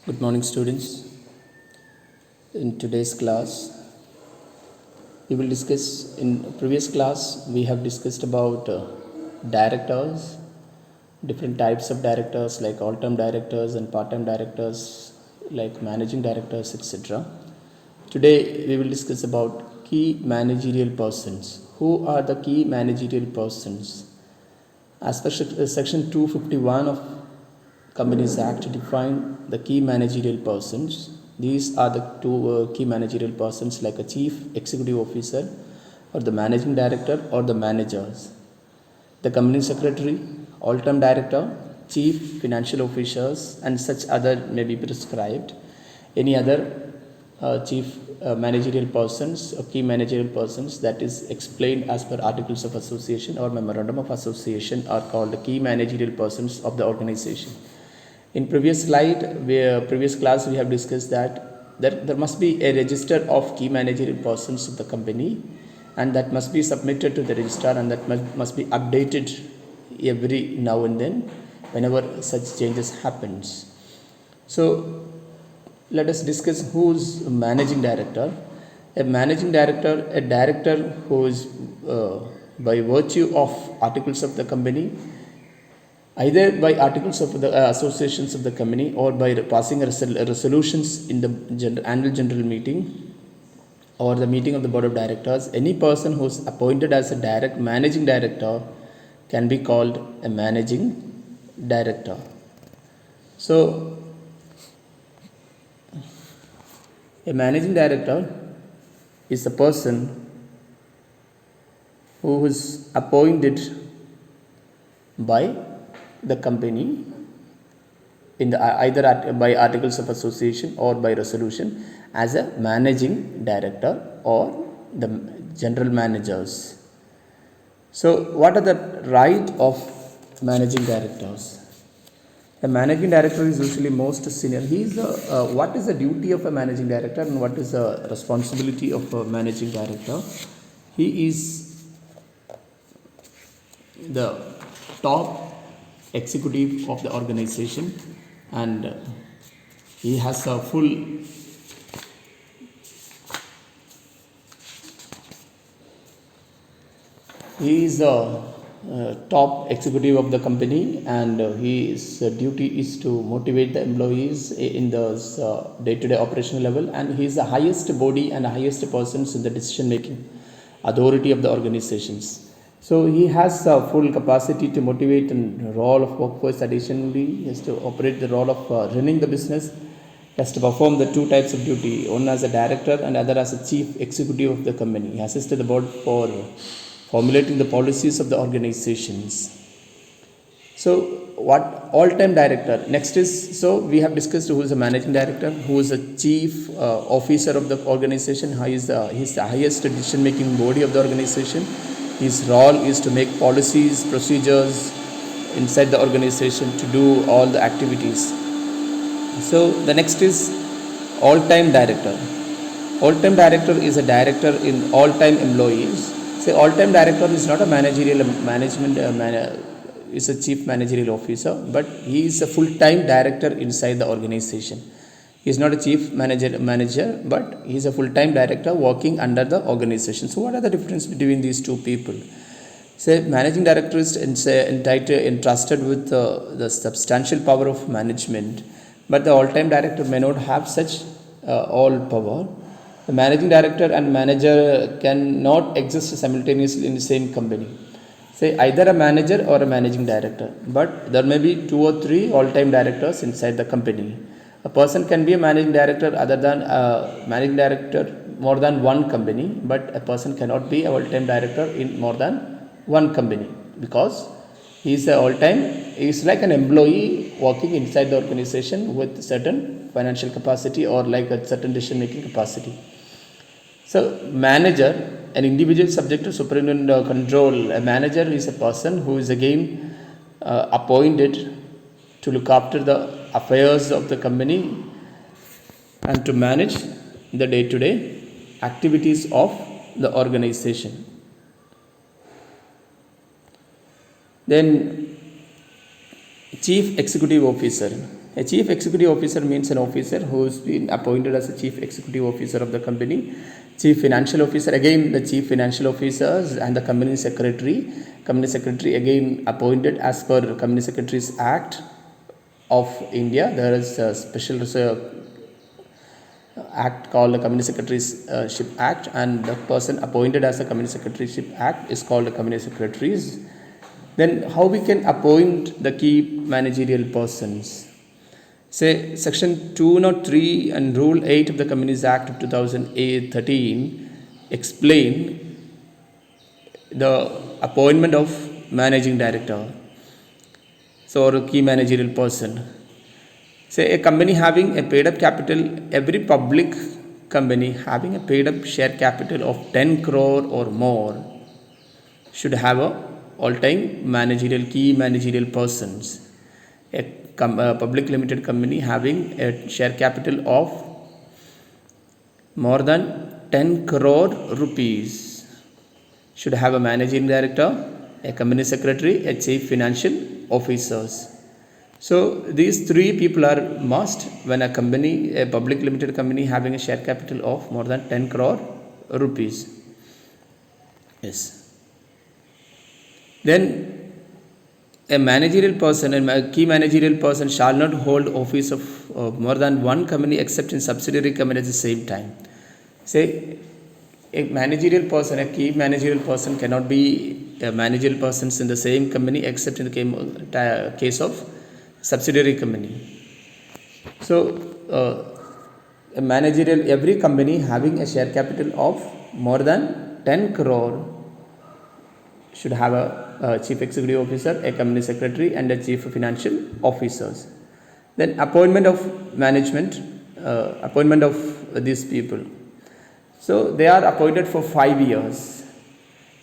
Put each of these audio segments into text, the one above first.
Good morning, students. In today's class, we will discuss. In previous class, we have discussed about directors, different types of directors like all-time directors and part-time directors, like managing directors, etc. Today, we will discuss about key managerial persons. Who are the key managerial persons? As per section 251 of Companies Act define the key managerial persons. These are the two key managerial persons like a chief executive officer or the managing director or the managers. The company secretary, all-time director, chief financial officers and such other may be prescribed. Any other chief managerial persons or key managerial persons that is explained as per articles of association or memorandum of association are called the key managerial persons of the organization. In previous class, we have discussed that there must be a register of key managerial persons of the company, and that must be submitted to the registrar, and that must be updated every now and then whenever such changes happens. So let us discuss who's managing director. A managing director, a director who is by virtue of articles of the company, either by articles of the associations of the company or by passing resolutions in the annual general meeting or the meeting of the board of directors. Any person who is appointed as a managing director can be called a managing director. So a managing director is a person who is appointed by the company in the either by articles of association or by resolution as a managing director or the general managers. So what are the right of managing directors? A managing director is usually most senior. He is what is the duty of a managing director and what is the responsibility of a managing director? He is the top executive of the organization, and he has a full he is a top executive of the company, and his duty is to motivate the employees in the day-to-day operational level, and he is the highest body and the highest persons in the decision making authority of the organizations. So he has a full capacity to motivate and role of workforce. Additionally, he has to operate the role of running the business. He has to perform the two types of duty, one as a director and other as a chief executive of the company. He assists the board for formulating the policies of the organizations. So what all-time director? Next is, so we have discussed who is a managing director, who is a chief officer of the organization, he is the highest decision-making body of the organization. His role is to make policies, procedures inside the organization to do all the activities. So the next is all-time director. All-time director is a director in all-time employees. Say all-time director is not a managerial management is a chief managerial officer, but he is a full-time director inside the organization. He is not a chief manager, but he is a full-time director working under the organization. So what are the difference between these two people? Say managing director is entrusted with the substantial power of management, but the all-time director may not have such all power. The managing director and manager cannot exist simultaneously in the same company. Say either a manager or a managing director, but there may be 2 or 3 all-time directors inside the company. A person can be a managing director other than managing director more than one company, but a person cannot be a all-time director in more than one company because he is he is like an employee working inside the organization with certain financial capacity or like a certain decision making capacity. So manager, an individual subject to superintendent control. A manager is a person who is again appointed to look after the affairs of the company and to manage the day-to-day activities of the organization. Then Chief Executive Officer. A chief executive officer means an officer who has been appointed as a chief executive officer of the company. Chief financial officer, again the chief financial officers and the company secretary. Company secretary again appointed as per Company Secretaries Act of India. There is a special act called the Company Secretaryship Act, and the person appointed as a Company Secretaryship Act is called the Company Secretaries. Then how we can appoint the key managerial persons? Say section 203 and rule 8 of the Companies Act of 2013 explain the appointment of managing director, so or a key managerial person. Say a company having a paid up capital, every public company having a paid up share capital of 10 crore or more should have a all-time managerial key managerial persons. A public limited company having a share capital of more than 10 crore rupees should have a managing director, a company secretary, a chief financial officers. So these three people are must when a company, a public limited company having a share capital of more than 10 crore rupees. Yes. Then a managerial person and a key managerial person shall not hold office of more than one company except in subsidiary company at the same time. Say a managerial person, a key managerial person cannot be a managerial persons in the same company except in the case of subsidiary company. So a managerial, every company having a share capital of more than 10 crore should have a chief executive officer, a company secretary, and a chief financial officers. Then appointment of management, appointment of these people. So they are appointed for 5 years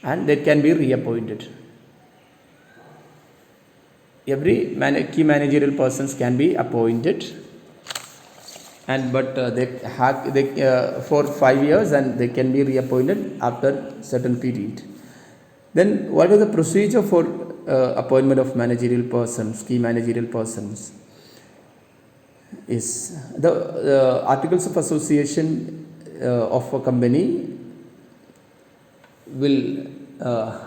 and they can be reappointed. Every key managerial persons can be appointed, and but they have for 5 years and they can be reappointed after certain period. Then what is the procedure for appointment of managerial persons, key managerial persons? Is the articles of association of a company will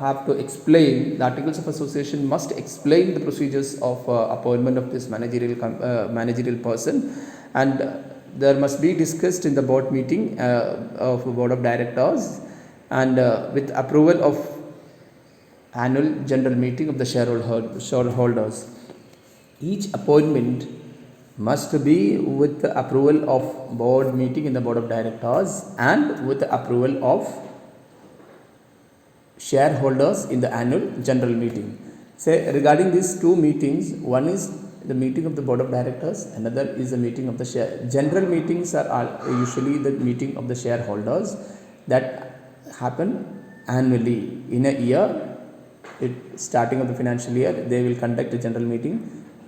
have to explain, the articles of association must explain the procedures of appointment of this managerial person, and there must be discussed in the board meeting of board of directors, and with approval of annual general meeting of the shareholders. Each appointment must be with the approval of board meeting in the board of directors and with the approval of shareholders in the annual general meeting. Say regarding these two meetings, one is the meeting of the board of directors, another is the meeting of the general meetings are usually the meeting of the shareholders that happen annually in a year. Starting of the financial year, they will conduct a general meeting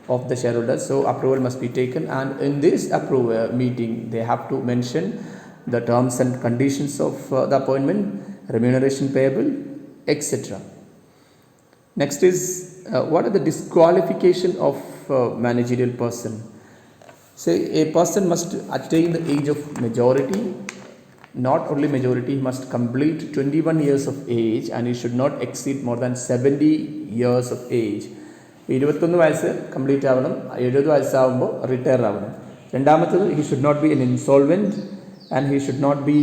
of the shareholders, so approval must be taken, and in this approval meeting they have to mention the terms and conditions of the appointment, remuneration payable, etc. Next is what are the disqualification of managerial person? Say a person must attain the age of majority. Not only majority, he must complete 21 years of age and he should not exceed more than 70 years of age. 21 വയസ്സ് complete ആവണം, 70 വയസ്സാകുമ്പോൾ retire ആവണം. രണ്ടാമത്തത്, he should not be an insolvent and he should not be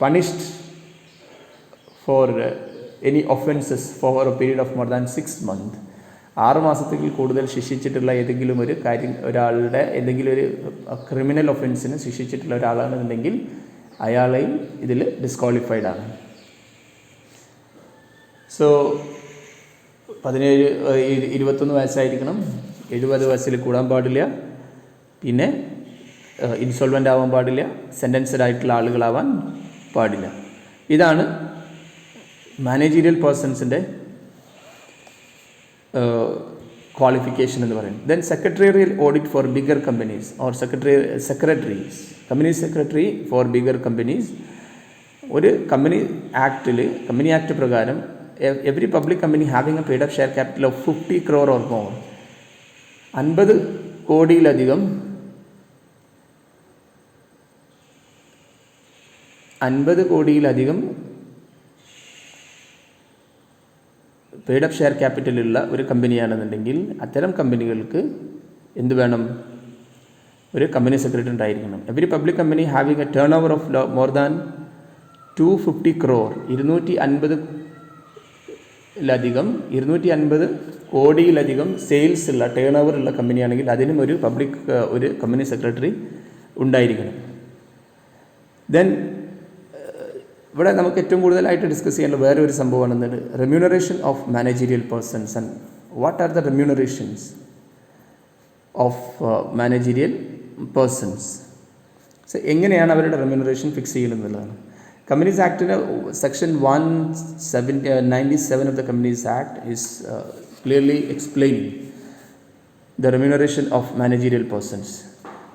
punished for any offences for a period of more than 6 months. 6 മാസത്തിൽ കൂടുതൽ ശിക്ഷിച്ചിട്ടുള്ള ഏതെങ്കിലും ഒരു കാര്യം, ഒരാളുടെ ഏതെങ്കിലും ഒരു ക്രിമിനൽ ഒഫൻസിന് ശിക്ഷിച്ചിട്ടുള്ള ഒരാളാണെന്നുണ്ടെങ്കിൽ അയാളെയും ഇതിൽ ഡിസ്ക്വാളിഫൈഡ് ആണ്. സോ 21 വയസ്സായിരിക്കണം, 70 വയസ്സിൽ കൂടാൻ പാടില്ല, പിന്നെ ഇൻസോൾവൻ്റ് ആവാൻ പാടില്ല, സെൻറ്റൻസ്ഡ് ആയിട്ടുള്ള ആളുകളാവാൻ പാടില്ല. ഇതാണ് മാനേജീരിയൽ പേഴ്സൺസിൻ്റെ qualification എന്ന് പറയുന്നത്. Then secretarial audit for bigger companies or secretaries, company secretary for bigger companies. ഒരു കമ്പനി ആക്ട് പ്രകാരം every public company having a paid up share capital of 50 crore or more 50 കോടിയിലധികം 50 കോടിയിലധികം paid up share ക്യാപിറ്റലുള്ള ഒരു കമ്പനിയാണെന്നുണ്ടെങ്കിൽ അത്തരം കമ്പനികൾക്ക് എന്ത് വേണം? ഒരു കമ്പനി സെക്രട്ടറി ഉണ്ടായിരിക്കണം. Every public company having A turn over of more than 250 crore 250 കോടിയിലധികം സെയിൽസ് ഉള്ള ടേൺ ഓവർ ഉള്ള കമ്പനിയാണെങ്കിൽ അതിനും ഒരു കമ്പനി സെക്രട്ടറി ഉണ്ടായിരിക്കണം. ദെൻ ഇവിടെ നമുക്ക് ഏറ്റവും കൂടുതലായിട്ട് ഡിസ്കസ് ചെയ്യേണ്ട വേറെ ഒരു സംഭവമാണ് എന്നത് remuneration of managerial persons. And what are the remunerations of managerial persons? So എങ്ങനെയാണ് അവരുടെ റെമ്യൂണറേഷൻ ഫിക്സ് ചെയ്യുന്നതെന്നുള്ളതാണ്. Companies Act section 197 of the Companies Act is clearly explaining the remuneration of managerial persons.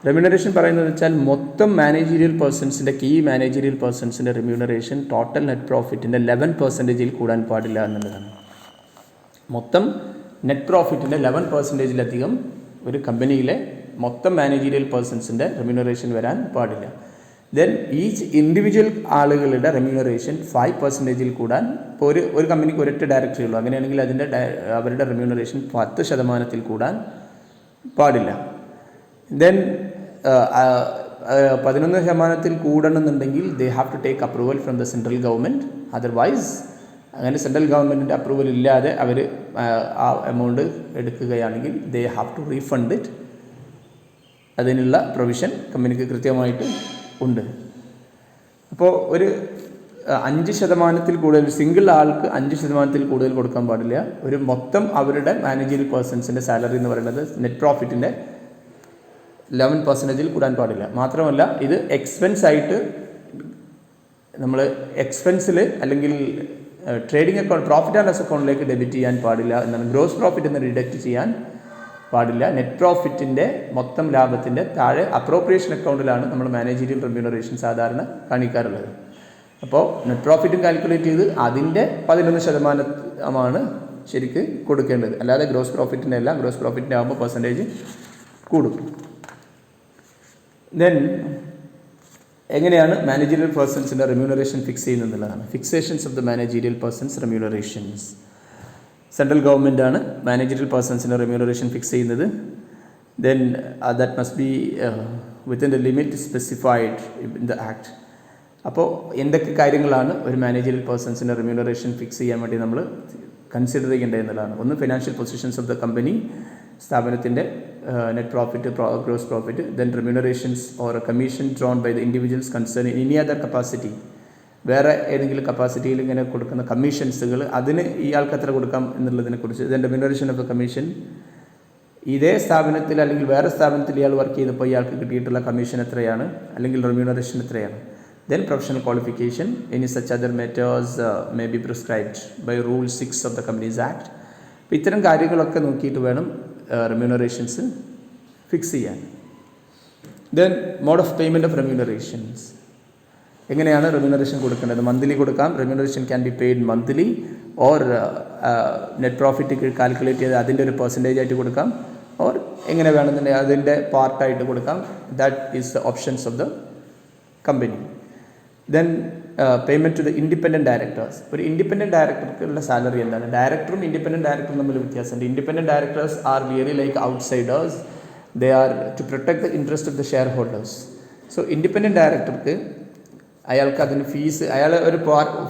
Remuneration പറയുന്നത് വെച്ചാൽ മൊത്തം managerial പേഴ്സൺസിൻ്റെ managerial പേഴ്സൺസിൻ്റെ remuneration total net പ്രോഫിറ്റിൻ്റെ 11% കൂടാൻ പാടില്ല എന്നുള്ളതാണ്. മൊത്തം നെറ്റ് പ്രോഫിറ്റിൻ്റെ 11%-ലധികം ഒരു കമ്പനിയിലെ മൊത്തം മാനേജീരിയൽ പേഴ്സൺസിൻ്റെ റെമ്യൂണറേഷൻ വരാൻ പാടില്ല. ദെൻ ഈച്ച് ഇൻഡിവിജ്വൽ ആളുകളുടെ റെമ്യൂണറേഷൻ 5%-ൽ കൂടാൻ. ഇപ്പോൾ ഒരു കമ്പനിക്ക് ഒരൊറ്റ ഡയറക്ടറേ ഉള്ളൂ, അങ്ങനെയാണെങ്കിൽ അവരുടെ റെമ്യൂണറേഷൻ 10% കൂടാൻ പാടില്ല. ദെൻ 11% കൂടണമെന്നുണ്ടെങ്കിൽ they have to take approval from the central government. Otherwise അങ്ങനെ സെൻട്രൽ ഗവൺമെൻറ്റിൻ്റെ അപ്രൂവൽ ഇല്ലാതെ അവർ ആ എമൗണ്ട് എടുക്കുകയാണെങ്കിൽ they have to refund it. അതിനുള്ള പ്രൊവിഷൻ കമ്പനിക്ക് കൃത്യമായിട്ട് ഉണ്ട്. അപ്പോൾ ഒരു 5% കൂടുതൽ സിംഗിൾ ആൾക്ക് 5% കൂടുതൽ കൊടുക്കാൻ പാടില്ല. ഒരു മൊത്തം അവരുടെ മാനേജീരിയൽ പേഴ്സൺസിൻ്റെ സാലറി എന്ന് പറയുന്നത് നെറ്റ് പ്രോഫിറ്റിൻ്റെ 11%-ൽ കൂടാൻ പാടില്ല. മാത്രമല്ല ഇത് എക്സ്പെൻസ് ആയിട്ട് നമ്മൾ എക്സ്പെൻസിൽ അല്ലെങ്കിൽ trading account profit and loss അക്കൗണ്ടിലേക്ക് ഡെബിറ്റ് ചെയ്യാൻ പാടില്ല എന്നാണ്. ഗ്രോസ് പ്രോഫിറ്റ് എന്ന് ഡിഡക്റ്റ് ചെയ്യാൻ പാടില്ല. നെറ്റ് പ്രോഫിറ്റിൻ്റെ മൊത്തം ലാഭത്തിൻ്റെ താഴെ അപ്രോപ്രിയേഷൻ അക്കൗണ്ടിലാണ് നമ്മൾ മാനേജീരിയൽ റെമ്യൂണറേഷൻ സാധാരണ കാണിക്കാറുള്ളത്. അപ്പോൾ നെറ്റ് പ്രോഫിറ്റും കാൽക്കുലേറ്റ് ചെയ്ത് അതിൻ്റെ 11% ശരിക്ക് കൊടുക്കേണ്ടത്. അല്ലാതെ ഗ്രോസ് പ്രോഫിറ്റിൻ്റെ അല്ല. ഗ്രോസ് പ്രോഫിറ്റിൻ്റെ ആകുമ്പോൾ പെർസെൻറ്റേജ് കൂടും. ദെൻ എങ്ങനെയാണ് മാനേജീരിയൽ പേഴ്സൺസിൻ്റെ റെമ്യൂണറേഷൻ ഫിക്സ് ചെയ്യുന്നതെന്നുള്ളതാണ്. Fixations of the managerial persons remunerations. Central ഗവൺമെൻറ്റാണ് മാനേജീരിയൽ പേഴ്സൺസിൻ്റെ റെമ്യൂണറേഷൻ ഫിക്സ് ചെയ്യുന്നത്. Then that must be within the limit specified in the act. അപ്പോൾ എന്തൊക്കെ കാര്യങ്ങളാണ് ഒരു മാനേജീരിയൽ പേഴ്സൺസിൻ്റെ റെമ്യൂണറേഷൻ ഫിക്സ് ചെയ്യാൻ വേണ്ടി നമ്മൾ കൺസിഡർ ചെയ്യേണ്ടത് എന്നുള്ളതാണ്. ഒന്ന് financial positions of the company, സ്ഥാപനത്തിൻ്റെ net profit, gross profit. Then remunerations or commission drawn by the individuals concern in any other capacity. വേറെ ഏതെങ്കിലും കപ്പാസിറ്റിയിൽ ഇങ്ങനെ കൊടുക്കുന്ന കമ്മീഷൻസുകൾ അതിന് ഇയാൾക്ക് എത്ര കൊടുക്കാം എന്നുള്ളതിനെക്കുറിച്ച്. Then remuneration of the commission, ഇതേ സ്ഥാപനത്തിൽ അല്ലെങ്കിൽ വേറെ സ്ഥാപനത്തിൽ ഇയാൾ വർക്ക് ചെയ്തപ്പോൾ ഇയാൾക്ക് കിട്ടിയിട്ടുള്ള കമ്മീഷൻ എത്രയാണ് അല്ലെങ്കിൽ റെമ്യൂണറേഷൻ എത്രയാണ്. Then professional qualification, any such other matters may be prescribed by rule 6 of the companies act. അപ്പോൾ ഇത്തരം കാര്യങ്ങളൊക്കെ നോക്കിയിട്ട് വേണം റെമ്യൂണറേഷൻസ് ഫിക്സ് ചെയ്യാൻ. Then mode of payment of remunerations. എങ്ങനെയാണ് റെമ്യൂണറേഷൻ കൊടുക്കേണ്ടത്? മന്ത്ലി കൊടുക്കാം. Remuneration can be paid monthly or net profit calculate ചെയ്ത് അതിൻ്റെ ഒരു പെർസെൻറ്റേജ് ആയിട്ട് കൊടുക്കാം, ഓർ എങ്ങനെ വേണമെന്നുണ്ടെങ്കിൽ അതിൻ്റെ പാർട്ടായിട്ട് കൊടുക്കാം. That is the options of the company. Then payment to the independent directors. ഒരു ഇൻഡിപെൻഡൻറ്റ് ഡയറക്ടർക്കുള്ള സാലറി എന്താണ്? ഡയറക്ടറും ഇൻഡിപെൻഡൻറ്റ് ഡയറക്ടറും തമ്മിൽ വ്യത്യാസമുണ്ട്. Independent directors are really like outsiders. They are to protect the interest of the shareholders. So independent ഡയറക്ടർക്ക് അയാൾക്ക് അതിന് ഫീസ്, അയാൾ ഒരു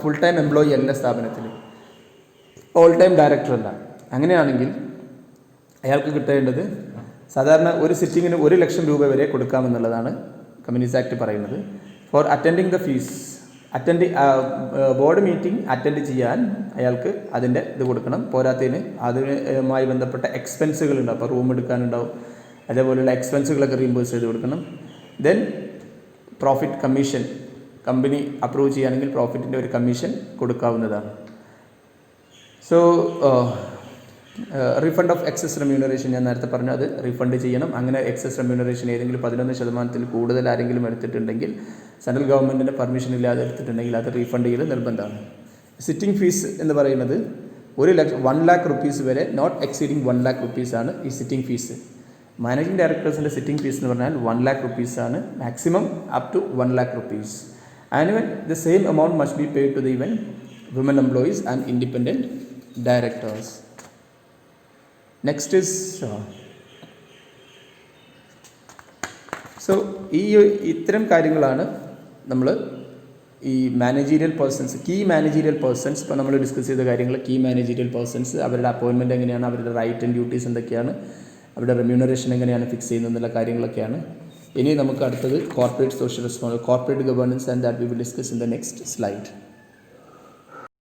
ഫുൾ ടൈം എംപ്ലോയി അല്ല സ്ഥാപനത്തിൽ, ഓൾ ടൈം ഡയറക്ടർ അല്ല. അങ്ങനെയാണെങ്കിൽ അയാൾക്ക് കിട്ടേണ്ടത് സാധാരണ ഒരു സിറ്റിങ്ങിന് 1 ലക്ഷം രൂപ വരെ കൊടുക്കാമെന്നുള്ളതാണ് കമ്പനീസ് ആക്ട് പറയുന്നത്. For attending the fees, board meeting attend ചെയ്യാൻ അയാൾക്ക് അതിൻ്റെ ഇത് കൊടുക്കണം. പോരാത്തതിന് അതുമായി ബന്ധപ്പെട്ട എക്സ്പെൻസുകളുണ്ടാവും. അപ്പോൾ റൂം എടുക്കാനുണ്ടാവും, അതേപോലെയുള്ള എക്സ്പെൻസുകളൊക്കെ റീംബേഴ്സ് ചെയ്ത് കൊടുക്കണം. Then profit commission, company approve ചെയ്യുകയാണെങ്കിൽ പ്രോഫിറ്റിൻ്റെ ഒരു കമ്മീഷൻ കൊടുക്കാവുന്നതാണ്. So refund of excess remuneration ഞാൻ നേരത്തെ പറഞ്ഞു, അത് റീഫണ്ട് ചെയ്യണം. അങ്ങനെ എക്സസ് റെമ്യൂണറേഷൻ ഏതെങ്കിലും 11% കൂടുതൽ ആരെങ്കിലും എടുത്തിട്ടുണ്ടെങ്കിൽ, സെൻട്രൽ ഗവൺമെൻറ്റിൻ്റെ പെർമിഷൻ ഇല്ലാതെ എടുത്തിട്ടുണ്ടെങ്കിൽ അത് റീഫണ്ട് ചെയ്യൽ നിർബന്ധമാണ്. സിറ്റിംഗ് ഫീസ് എന്ന് പറയുന്നത് 1 lakh rupees വരെ, നോട്ട് എക്സീഡിങ് 1 lakh rupees ആണ് ഈ സിറ്റിംഗ് ഫീസ്. മാനേജിംഗ് ഡയറക്ടേഴ്സിൻ്റെ സിറ്റിംഗ് ഫീസ് എന്ന് പറഞ്ഞാൽ 1 lakh റുപ്പീസാണ്, maximum up to 1 lakh rupees. And even the same amount must be paid to the even women employees and independent directors. Next is so ഇത്തരം കാര്യങ്ങളാണ് നമ്മൾ ഈ managerial persons, key managerial persons, ഇപ്പോൾ നമ്മൾ discuss ചെയ്ത കാര്യങ്ങൾ, key managerial persons അവരുടെ appointment എങ്ങനെയാണ്, അവരുടെ റൈറ്റ് ആൻഡ് ഡ്യൂട്ടീസ് എന്തൊക്കെയാണ്, അവരുടെ റെമ്യൂണറേഷൻ എങ്ങനെയാണ് ഫിക്സ് ചെയ്യുന്നത് എന്നുള്ള കാര്യങ്ങളൊക്കെയാണ്. ഇനി നമുക്ക് അടുത്തത് corporate social responsibility, corporate governance, and that we will discuss in the next slide.